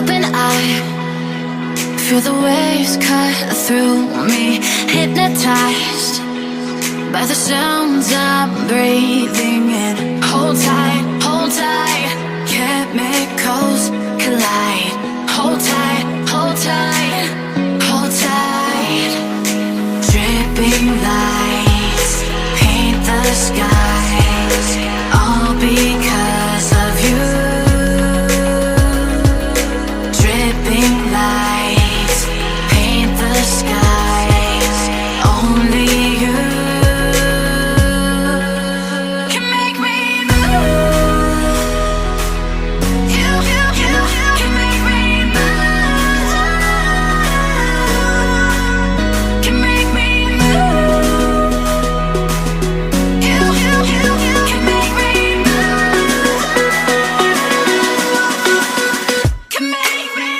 Open eye, feel the waves cut through me. Hypnotized by the sounds I'm breathing in. Hold tight, chemicals collide. Hold tight, hold tight, hold tight. Dripping lights paint the skies, all because of you. Dripping lights paint the skies, only you can make me move. You can make me move. Can make me move. You can make me move. Can make me.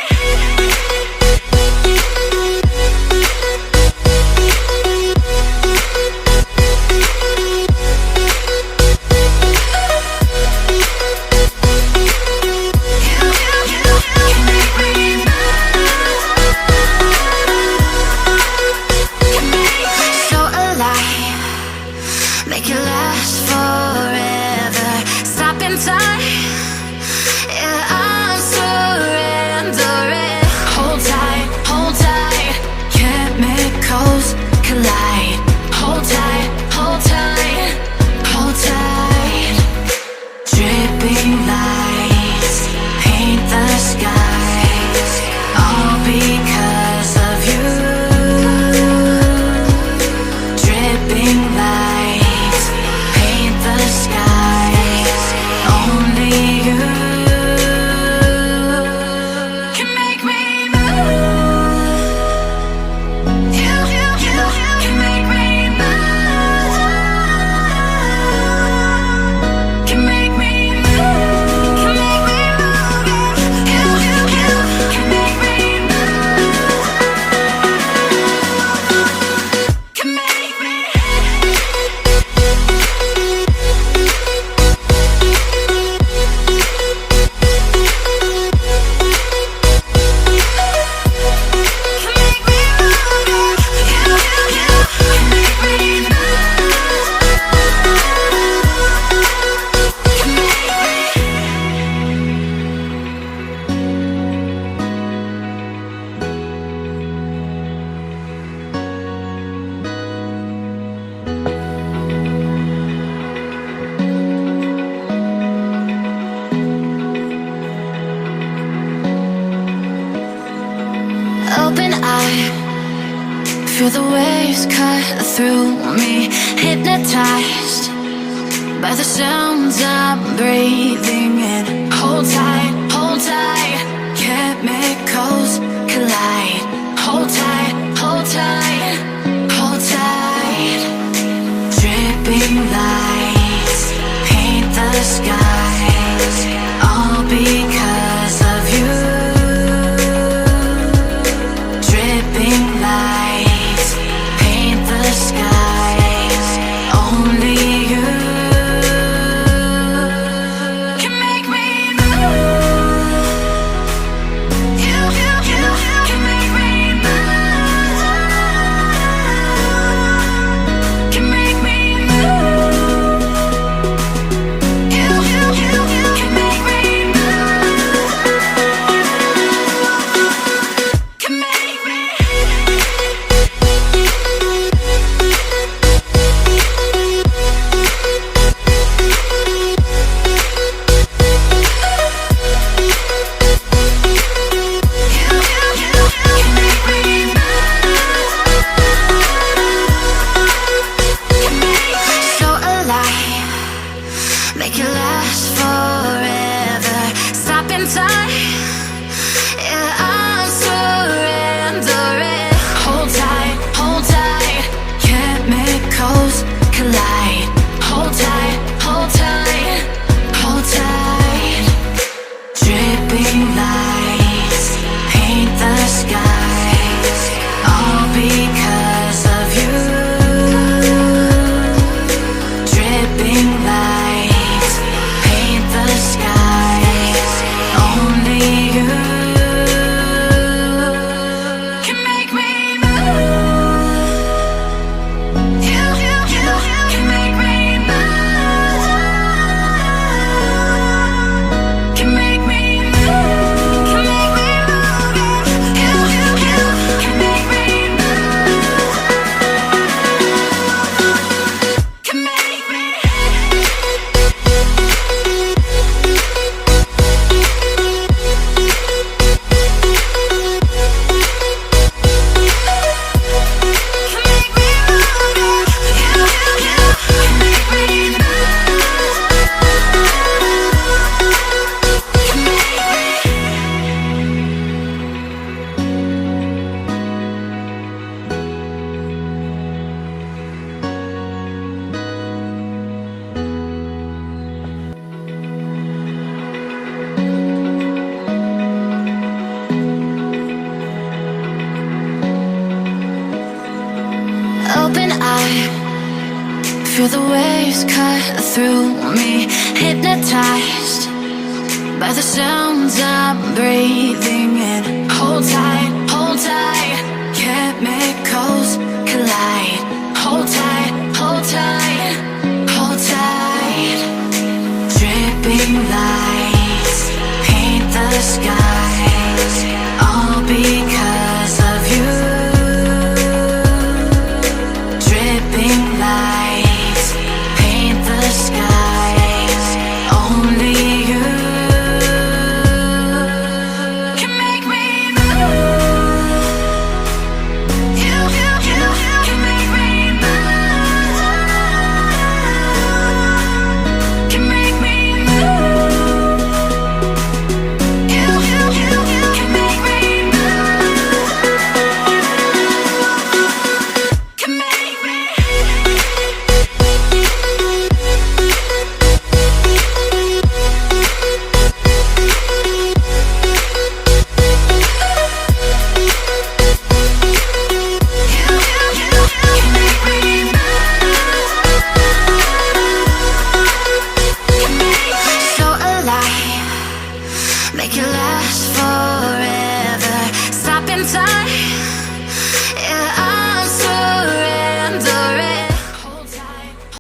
So alive, make it last forever. Stop in time, yeah, I'm surrendering. Hold tight, chemicals collide. Hold tight, hold tight, hold tight. Dripping lights paint the skies, all because of you. Dripping lights paint the skies, only you can make me move. You can make me move. Can make me move. Can make me move. You can make me move. Can make me. Open eye, feel the waves cut through me. Hypnotized by the sounds I'm breathing in. Hold tight, chemicals collide. Hold tight, hold tight, hold tight. Dripping lights paint the skies, all because of you. Dripping lights paint the skies, only you can make me move. Feel the waves cut through me, hypnotized by the sounds I'm breathing.